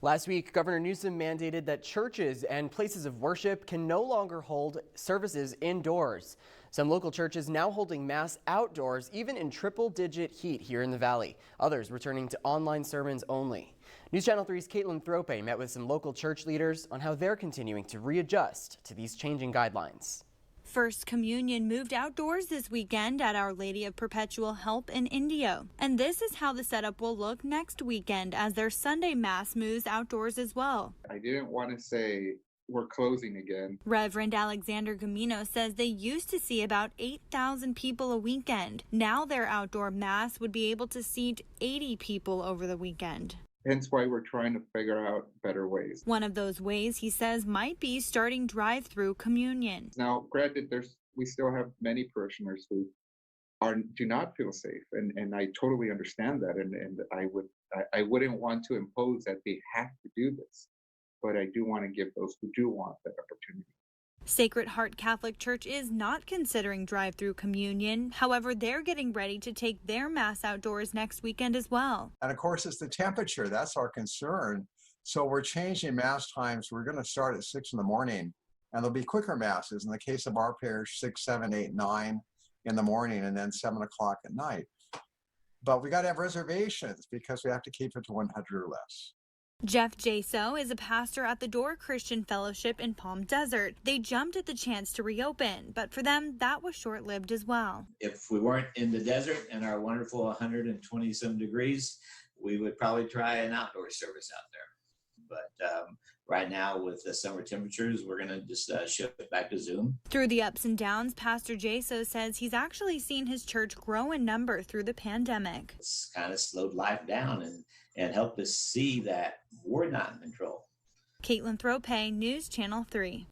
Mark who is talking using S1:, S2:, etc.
S1: Last week, Governor Newsom mandated that churches and places of worship can no longer hold services indoors. Some local churches now holding Mass outdoors, even in triple-digit heat here in the Valley. Others returning to online sermons only. News Channel 3's Caitlin Thrope met with some local church leaders on how they're continuing to readjust to these changing guidelines.
S2: First Communion moved outdoors this weekend at Our Lady of Perpetual Help in Indio. And this is how the setup will look next weekend as their Sunday Mass moves outdoors as well.
S3: I didn't want to say we're closing again.
S2: Reverend Alexander Gamino says they used to see about 8,000 people a weekend. Now their outdoor Mass would be able to seat 80 people over the weekend.
S3: Hence why we're trying to figure out better ways.
S2: One of those ways, he says, might be starting drive-through communion.
S3: Now, granted, we still have many parishioners who do not feel safe, and I totally understand that, and I wouldn't want to impose that they have to do this, but I do want to give those who do want that opportunity.
S2: Sacred Heart Catholic Church is not considering drive-through communion. However, they're getting ready to take their Mass outdoors next weekend as well.
S4: And of course, it's the temperature. That's our concern. So we're changing Mass times. We're going to start at 6 in the morning, and there'll be quicker Masses. In the case of our parish, 6, 7, 8, 9 in the morning, and then 7 o'clock at night. But we got to have reservations because we have to keep it to 100 or less.
S2: Jeff Jaso is a pastor at the Door Christian Fellowship in Palm Desert. They jumped at the chance to reopen, but for them, that was short-lived as well.
S5: If we weren't in the desert and our wonderful 120-some degrees, we would probably try an outdoor service out there. But right now, with the summer temperatures, we're going to just shift back to Zoom.
S2: Through the ups and downs, Pastor Jaso says he's actually seen his church grow in number through the pandemic.
S5: It's kind of slowed life down and helped us see that we're not in control.
S2: Caitlin Thrope, News Channel 3.